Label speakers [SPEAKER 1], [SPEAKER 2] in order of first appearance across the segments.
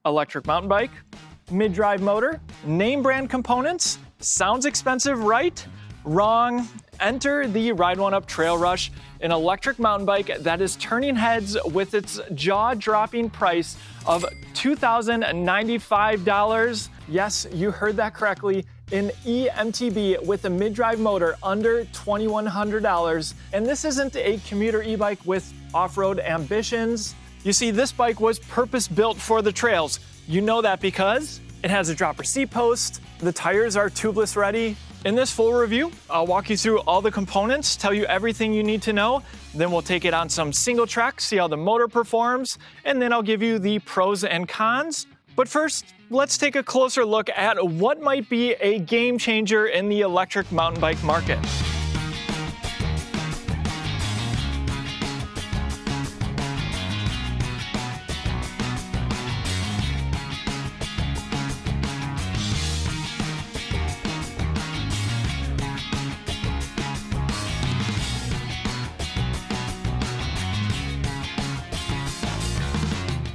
[SPEAKER 1] electric mountain bike, mid-drive motor, name brand components. Sounds expensive, right? Wrong. Enter the Ride1Up TrailRush, an electric mountain bike that is turning heads with its jaw-dropping price of $2,095. Yes, you heard that correctly. An eMTB with a mid-drive motor under $2,100. And this isn't a commuter e-bike with off-road ambitions. You see, this bike was purpose-built for the trails. You know that because it has a dropper seat post, the tires are tubeless ready. In this full review, I'll walk you through all the components, tell you everything you need to know, then we'll take it on some single track, see how the motor performs, and then I'll give you the pros and cons. But first, let's take a closer look at what might be a game changer in the electric mountain bike market.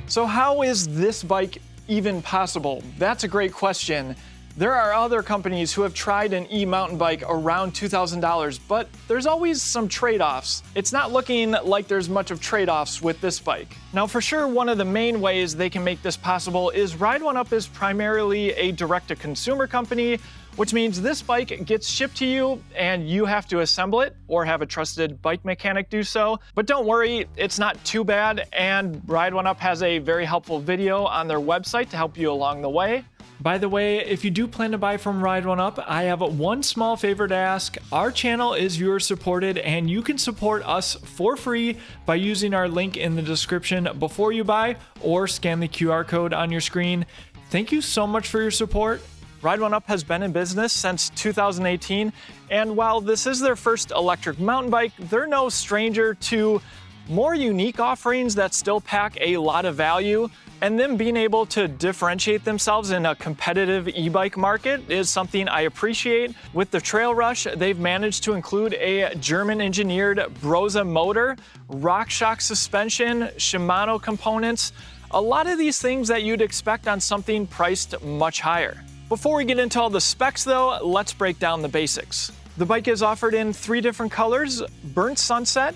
[SPEAKER 1] So how is this bike even possible? That's a great question. There are other companies who have tried an e-mountain bike around $2,000, but there's always some trade-offs. It's not looking like there's much of trade-offs with this bike. Now, for sure, one of the main ways they can make this possible is Ride1Up is primarily a direct-to-consumer company, which means this bike gets shipped to you and you have to assemble it or have a trusted bike mechanic do so. But don't worry, it's not too bad, and Ride1Up has a very helpful video on their website to help you along the way. By the way, if you do plan to buy from Ride1Up, I have one small favor to ask. Our channel is viewer supported and you can support us for free by using our link in the description before you buy or scan the QR code on your screen. Thank you so much for your support. Ride1Up has been in business since 2018, and while this is their first electric mountain bike, they're no stranger to more unique offerings that still pack a lot of value. And them being able to differentiate themselves in a competitive e-bike market is something I appreciate. With the TrailRush, they've managed to include a German-engineered Brose motor, RockShox suspension, Shimano components, a lot of these things that you'd expect on something priced much higher. Before we get into all the specs though, let's break down the basics. The bike is offered in 3 different colors: burnt sunset,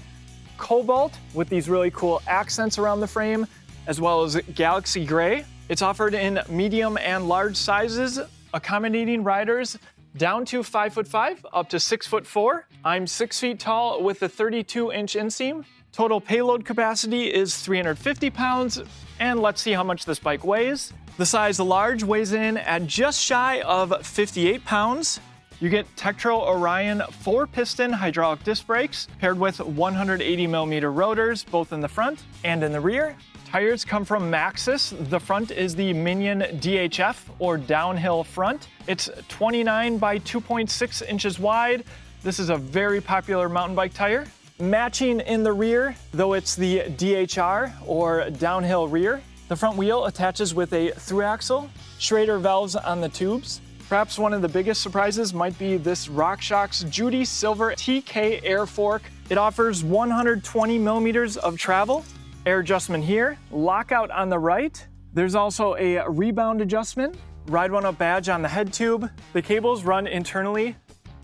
[SPEAKER 1] cobalt with these really cool accents around the frame, as well as galaxy gray. It's offered in medium and large sizes, accommodating riders down to 5'5" up to 6'4". I'm 6 feet tall with a 32-inch inseam. Total payload capacity is 350 pounds, and let's see how much this bike weighs. The size large weighs in at just shy of 58 pounds. You get Tektro Orion 4-piston hydraulic disc brakes paired with 180mm rotors, both in the front and in the rear. Tires come from Maxxis. The front is the Minion DHF, or downhill front. It's 29 by 2.6 inches wide. This is a very popular mountain bike tire. Matching in the rear, though it's the DHR, or downhill rear. The front wheel attaches with a through axle, Schrader valves on the tubes. Perhaps one of the biggest surprises might be this RockShox Judy Silver TK air fork. It offers 120 millimeters of travel. Air adjustment here, lockout on the right. There's also a rebound adjustment, Ride1Up badge on the head tube. The cables run internally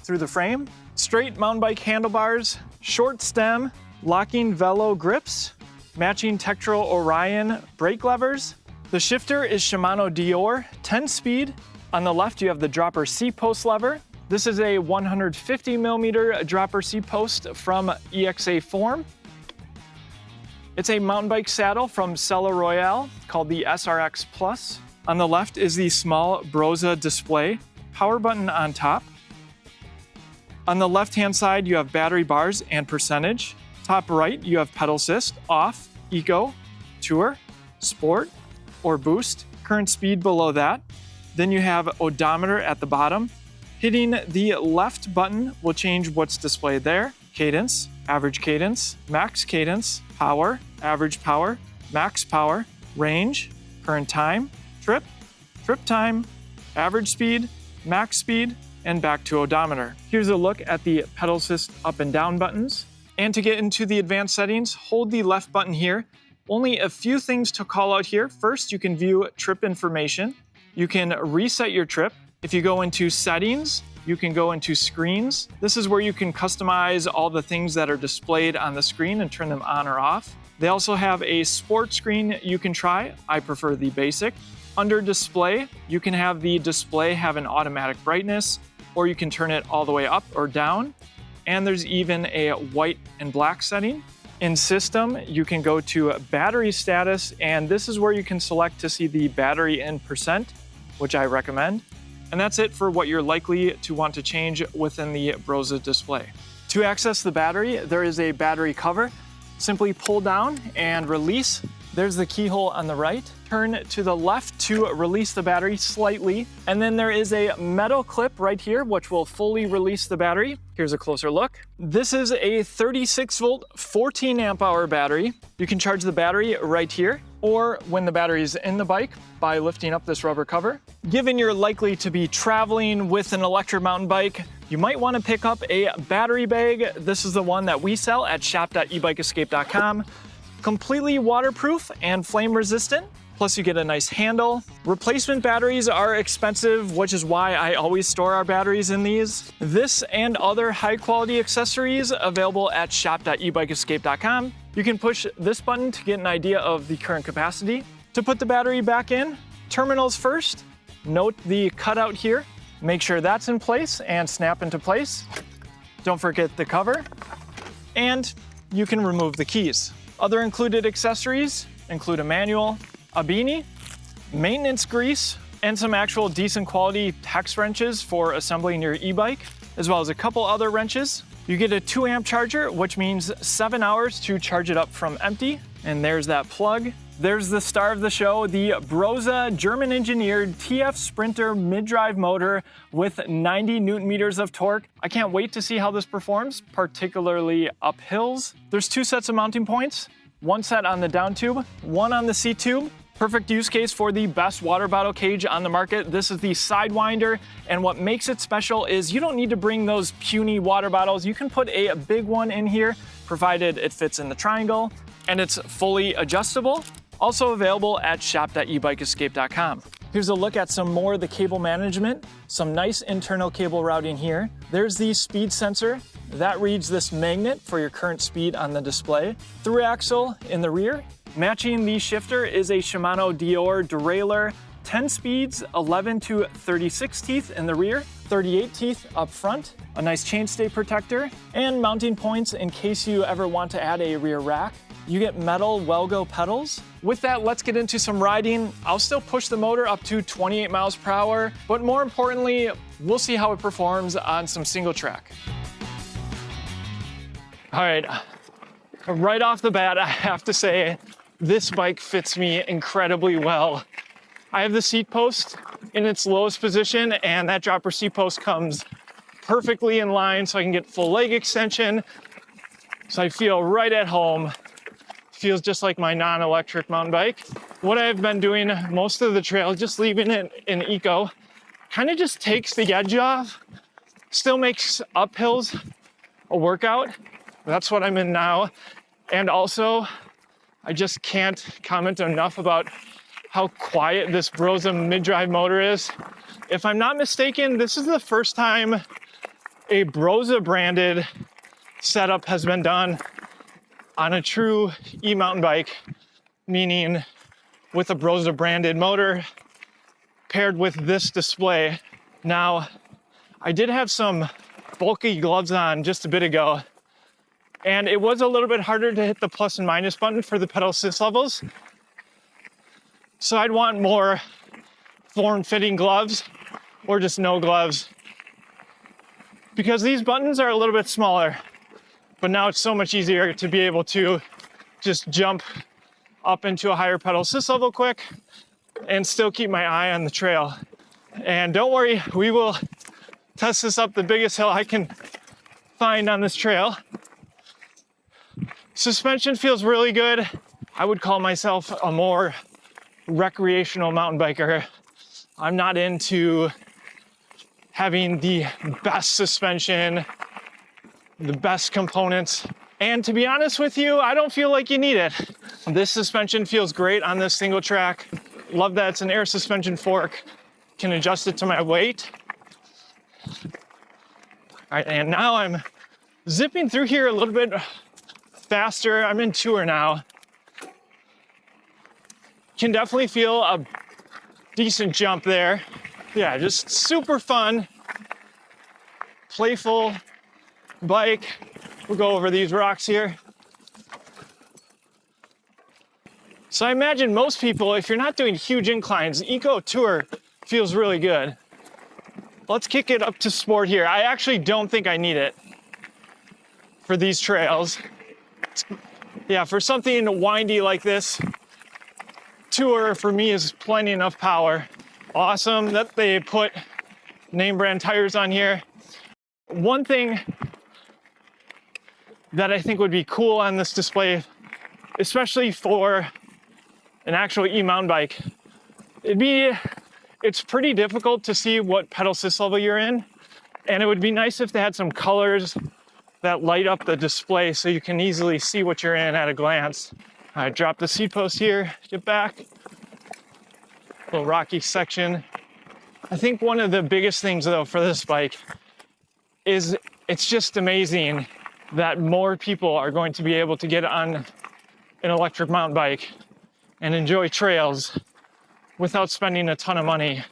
[SPEAKER 1] through the frame. Straight mountain bike handlebars, short stem, locking velo grips, matching Tektro Orion brake levers. The shifter is Shimano Dior 10-speed. On the left, you have the dropper seat post lever. This is a 150mm dropper seat post from EXA Form. It's a mountain bike saddle from Sella Royale called the SRX Plus. On the left is the small Brose display, power button on top. On the left-hand side, you have battery bars and percentage. Top right, you have pedal assist, off, eco, tour, sport, or boost. Current speed below that. Then you have odometer at the bottom. Hitting the left button will change what's displayed there. Cadence, average cadence, max cadence, power, average power, max power, range, current time, trip, trip time, average speed, max speed, and back to odometer. Here's a look at the pedal assist up and down buttons. And to get into the advanced settings, hold the left button here Only a few things to call out here. First, you can view trip information. You can reset your trip. If you go into settings, you can go into screens. This is where you can customize all the things that are displayed on the screen and turn them on or off. They also have a sport screen you can try. I prefer the basic. Under display, you can have the display have an automatic brightness, or you can turn it all the way up or down. And there's even a white and black setting. In system, you can go to battery status, and this is where you can select to see the battery in percent, which I recommend. And that's it for what you're likely to want to change within the Brose display. To access the battery, there is a battery cover. Simply pull down and release. There's the keyhole on the right. Turn to the left to release the battery slightly. And then there is a metal clip right here, which will fully release the battery. Here's a closer look. This is a 36 volt, 14 amp hour battery. You can charge the battery right here, or when the battery is in the bike by lifting up this rubber cover. Given you're likely to be traveling with an electric mountain bike, you might want to pick up a battery bag. This is the one that we sell at shop.ebikeescape.com. Completely waterproof and flame resistant. Plus you get a nice handle. Replacement batteries are expensive, which is why I always store our batteries in these. This and other high quality accessories available at shop.ebikeescape.com. You can push this button to get an idea of the current capacity. To put the battery back in, terminals first. Note the cutout here. Make sure that's in place and snap into place. Don't forget the cover. And you can remove the keys. Other included accessories include a manual, a beanie, maintenance grease, and some actual decent quality hex wrenches for assembling your e-bike, as well as a couple other wrenches. You get a 2 amp charger, which means 7 hours to charge it up from empty. And there's that plug. There's the star of the show, the Brose German engineered TF Sprinter mid-drive motor with 90 Newton meters of torque. I can't wait to see how this performs, particularly up hills. There's 2 sets of mounting points, one set on the down tube, one on the seat tube. Perfect use case for the best water bottle cage on the market. This is the Sidewinder, and what makes it special is you don't need to bring those puny water bottles. You can put a big one in here, provided it fits in the triangle, and it's fully adjustable. Also available at shop.ebikeescape.com. Here's a look at some more of the cable management. Some nice internal cable routing here. There's the speed sensor. That reads this magnet for your current speed on the display. Through axle in the rear. Matching the shifter is a Shimano Dior derailleur. 10 speeds, 11 to 36 teeth in the rear, 38 teeth up front. A nice chainstay protector, and mounting points in case you ever want to add a rear rack. You get metal Welgo pedals. With that, let's get into some riding. I'll still push the motor up to 28 miles per hour, but more importantly, we'll see how it performs on some single track. All right, right off the bat, I have to say, this bike fits me incredibly well. I have the seat post in its lowest position, and that dropper seat post comes perfectly in line so I can get full leg extension. So I feel right at home. Feels just like my non-electric mountain bike. What I've been doing most of the trail, just leaving it in eco, kind of just takes the edge off. Still makes uphills a workout. That's what I'm in now. And also, I just can't comment enough about how quiet this Brose mid-drive motor is. If I'm not mistaken, this is the first time a Brose branded setup has been done on a true e-mountain bike, meaning with a Brose branded motor paired with this display. Now, I did have some bulky gloves on just a bit ago, and it was a little bit harder to hit the plus and minus button for the pedal assist levels. So I'd want more form-fitting gloves or just no gloves, because these buttons are a little bit smaller. But now it's so much easier to be able to just jump up into a higher pedal assist level quick and still keep my eye on the trail. And don't worry, we will test this up the biggest hill I can find on this trail. Suspension feels really good. I would call myself a more recreational mountain biker. I'm not into having the best suspension, the best components. And to be honest with you, I don't feel like you need it. This suspension feels great on this single track. Love that it's an air suspension fork. Can adjust it to my weight. All right, and now I'm zipping through here a little bit faster. I'm in tour now. Can definitely feel a decent jump there. Yeah, just super fun, playful bike. We'll go over these rocks here. So I imagine most people, if you're not doing huge inclines, Eco Tour feels really good. Let's kick it up to sport here. I actually don't think I need it for these trails. Yeah, for something windy like this, Tour for me is plenty enough power. Awesome that they put name brand tires on here. One thing that I think would be cool on this display, especially for an actual e-mountain bike, it's pretty difficult to see what pedal assist level you're in, and it would be nice if they had some colors that light up the display so you can easily see what you're in at a glance. I drop the seat post here, get back. Little rocky section. I think one of the biggest things though for this bike is it's just amazing that more people are going to be able to get on an electric mountain bike and enjoy trails without spending a ton of money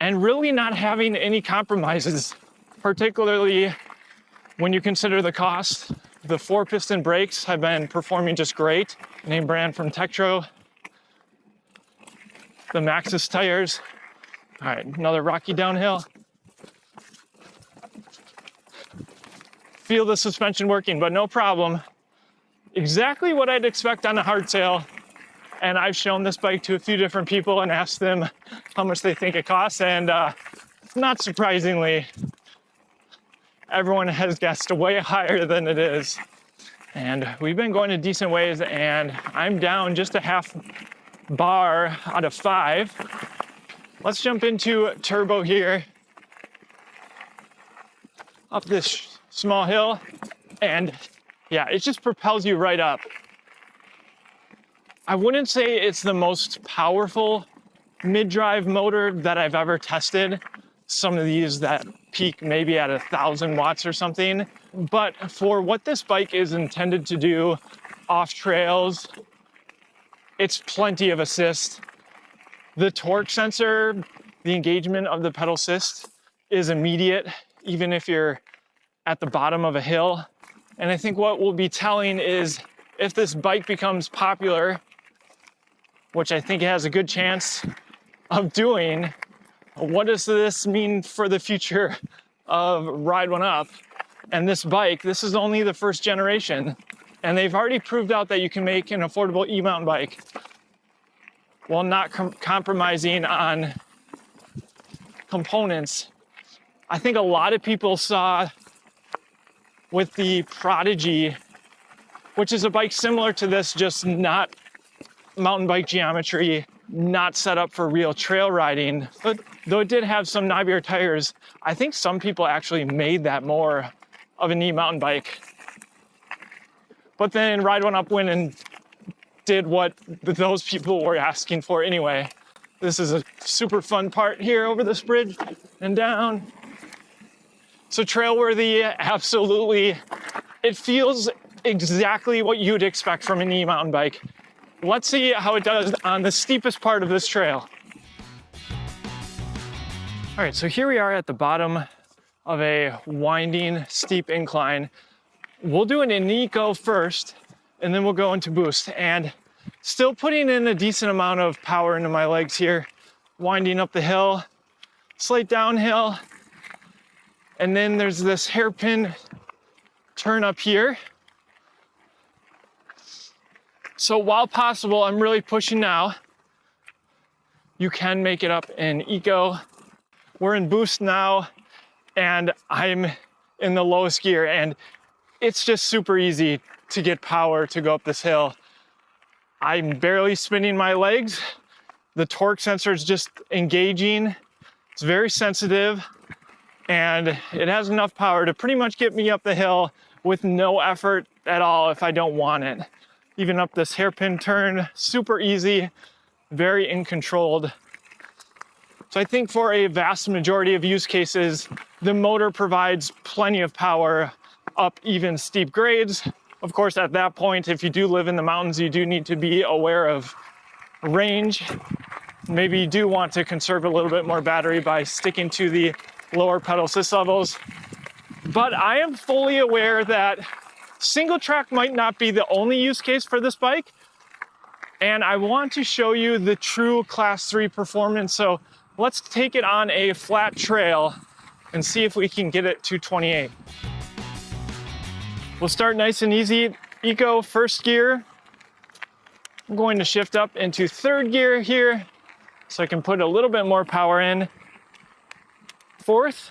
[SPEAKER 1] and really not having any compromises, particularly when you consider the cost. The 4-piston brakes have been performing just great. Name brand from Tektro. The Maxxis tires. All right, another rocky downhill. Feel the suspension working, but no problem. Exactly what I'd expect on a hardtail. And I've shown this bike to a few different people and asked them how much they think it costs. And not surprisingly, everyone has guessed way higher than it is. And we've been going a decent ways, and I'm down just a half bar out of 5. Let's jump into turbo here. Up this small hill, and yeah, it just propels you right up. I wouldn't say it's the most powerful mid-drive motor that I've ever tested. Some of these that peak maybe at 1,000 watts or something. But for what this bike is intended to do off trails, it's plenty of assist. The torque sensor, the engagement of the pedal assist is immediate, even if you're at the bottom of a hill. And I think what will be telling is if this bike becomes popular, which I think it has a good chance of doing, what does this mean for the future of Ride1Up? And this bike, this is only the first generation, and they've already proved out that you can make an affordable e-mountain bike while not compromising on components. I think a lot of people saw with the Prodigy, which is a bike similar to this, just not mountain bike geometry, not set up for real trail riding, but though it did have some knobbier tires, I think some people actually made that more of an e-mountain bike. But then Ride1Up went and did what those people were asking for anyway. This is a super fun part here over this bridge and down. So trailworthy, absolutely. It feels exactly what you'd expect from an e-mountain bike. Let's see how it does on the steepest part of this trail. All right, so here we are at the bottom of a winding, steep incline. We'll do an Eco first, and then we'll go into boost. And still putting in a decent amount of power into my legs here, winding up the hill, slight downhill, and then there's this hairpin turn up here. So while possible, I'm really pushing now. You can make it up in Eco. We're in boost now, and I'm in the lowest gear, and it's just super easy to get power to go up this hill. I'm barely spinning my legs. The torque sensor is just engaging. It's very sensitive, and it has enough power to pretty much get me up the hill with no effort at all if I don't want it. Even up this hairpin turn, super easy, very in-controlled. So I think for a vast majority of use cases, the motor provides plenty of power up even steep grades. Of course, at that point, if you do live in the mountains, you do need to be aware of range. Maybe you do want to conserve a little bit more battery by sticking to the lower pedal assist levels. But I am fully aware that single track might not be the only use case for this bike. And I want to show you the true Class 3 performance. So let's take it on a flat trail and see if we can get it to 28. We'll start nice and easy. Eco, first gear. I'm going to shift up into third gear here so I can put a little bit more power in. Fourth,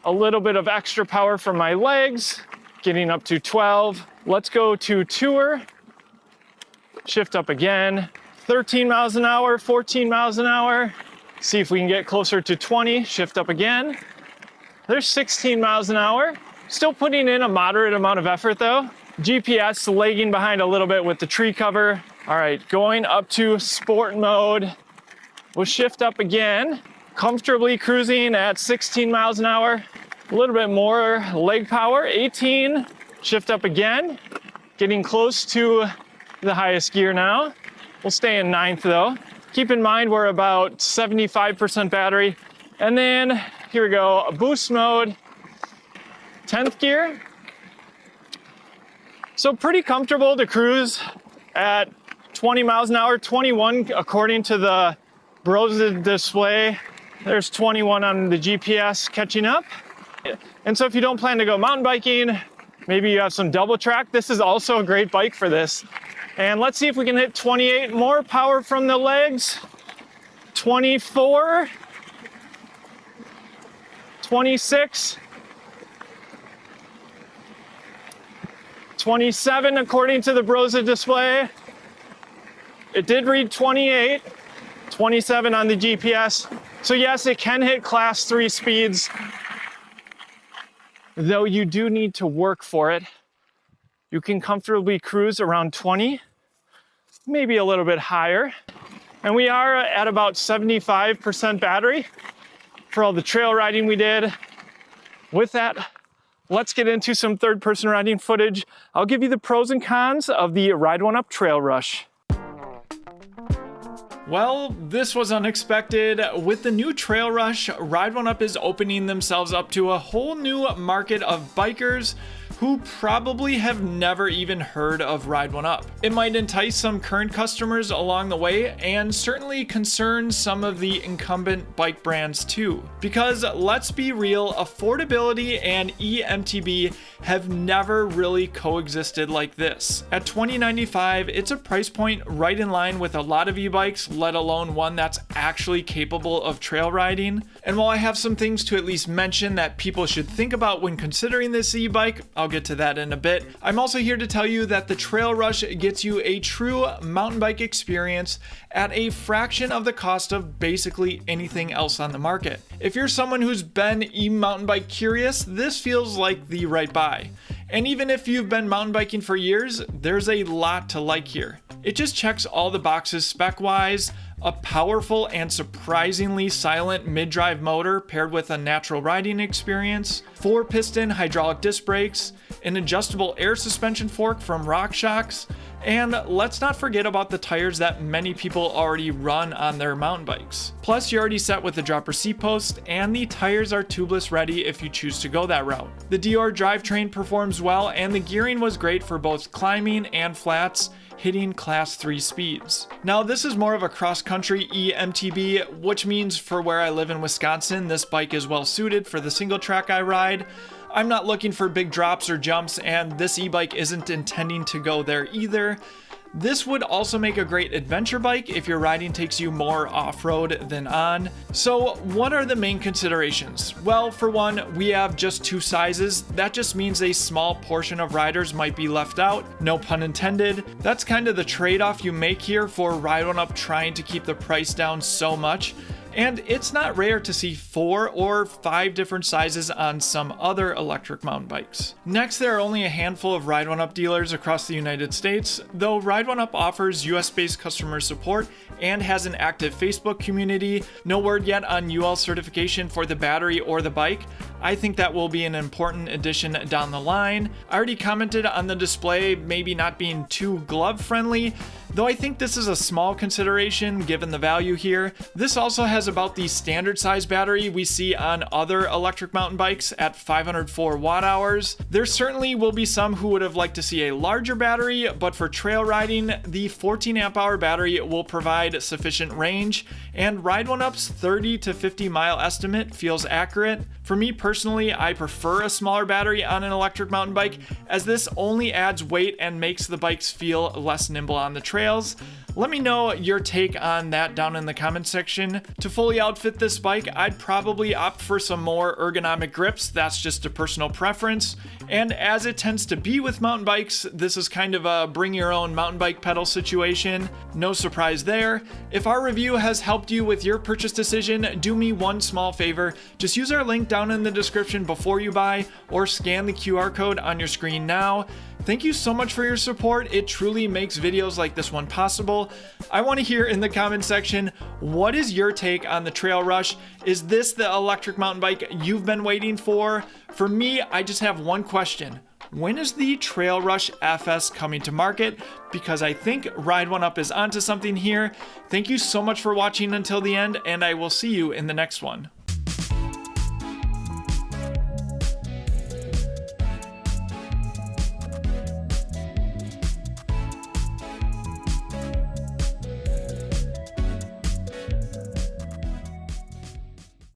[SPEAKER 1] a little bit of extra power from my legs, getting up to 12. Let's go to tour. Shift up again. 13 miles an hour, 14 miles an hour. See if we can get closer to 20, shift up again. There's 16 miles an hour. Still putting in a moderate amount of effort though. GPS lagging behind a little bit with the tree cover. All right, going up to sport mode. We'll shift up again. Comfortably cruising at 16 miles an hour. A little bit more leg power, 18. Shift up again. Getting close to the highest gear now. We'll stay in ninth though. Keep in mind we're about 75% battery. And then here we go, boost mode, 10th gear. So pretty comfortable to cruise at 20 miles an hour, 21 according to the Brose display. There's 21 on the GPS catching up. And so if you don't plan to go mountain biking, maybe you have some double track, this is also a great bike for this. And let's see if we can hit 28, more power from the legs. 24, 26, 27 according to the Brose display. It did read 28, 27 on the GPS. So yes, it can hit Class 3 speeds, though you do need to work for it. You can comfortably cruise around 20, maybe a little bit higher. And we are at about 75% battery for all the trail riding we did. With that, let's get into some third-person riding footage. I'll give you the pros and cons of the Ride1Up TrailRush. Well, this was unexpected. With the new TrailRush, Ride1Up is opening themselves up to a whole new market of bikers who probably have never even heard of Ride1Up. It might entice some current customers along the way and certainly concern some of the incumbent bike brands too. Because let's be real, affordability and eMTB have never really coexisted like this. At $20.95, it's a price point right in line with a lot of e-bikes, let alone one that's actually capable of trail riding. And while I have some things to at least mention that people should think about when considering this e-bike, I'll get to that in a bit. I'm also here to tell you that the TrailRush gets you a true mountain bike experience at a fraction of the cost of basically anything else on the market. If you're someone who's been e-mountain bike curious, this feels like the right buy. And even if you've been mountain biking for years, there's a lot to like here. It just checks all the boxes spec-wise, a powerful and surprisingly silent mid-drive motor paired with a natural riding experience, 4-piston hydraulic disc brakes, an adjustable air suspension fork from RockShox, and let's not forget about the tires that many people already run on their mountain bikes. Plus, you're already set with the dropper seat post, and the tires are tubeless ready if you choose to go that route. The Dior drivetrain performs well, and the gearing was great for both climbing and flats, hitting Class 3 speeds. Now, this is more of a cross-country eMTB, which means for where I live in Wisconsin, this bike is well suited for the single track I ride. I'm not looking for big drops or jumps, and this e-bike isn't intending to go there either. This would also make a great adventure bike if your riding takes you more off-road than on. So what are the main considerations? Well, for one, we have just two sizes. That just means a small portion of riders might be left out, no pun intended. That's kind of the trade-off you make here for Ride1Up trying to keep the price down so much. And it's not rare to see 4 or 5 different sizes on some other electric mountain bikes. Next, there are only a handful of Ride1Up dealers across the United States, though Ride1Up offers US-based customer support and has an active Facebook community. No word yet on UL certification for the battery or the bike. I think that will be an important addition down the line. I already commented on the display maybe not being too glove friendly, though I think this is a small consideration given the value here. This also has about the standard size battery we see on other electric mountain bikes at 504 watt hours. There certainly will be some who would have liked to see a larger battery, but for trail riding, the 14 amp hour battery will provide sufficient range, and Ride1Up's 30 to 50 mile estimate feels accurate. For me personally, I prefer a smaller battery on an electric mountain bike, as this only adds weight and makes the bikes feel less nimble on the trails. Let me know your take on that down in the comment section. To fully outfit this bike, I'd probably opt for some more ergonomic grips. That's just a personal preference. And as it tends to be with mountain bikes, this is kind of a bring your own mountain bike pedal situation. No surprise there. If our review has helped you with your purchase decision, do me one small favor. Just use our link down in the description before you buy, or scan the QR code on your screen now. Thank you so much for your support. It truly makes videos like this one possible. I want to hear in the comment section, what is your take on the TrailRush? Is this the electric mountain bike you've been waiting for? For me, I just have one question. When is the TrailRush FS coming to market? Because I think Ride1Up is onto something here. Thank you so much for watching until the end, and I will see you in the next one.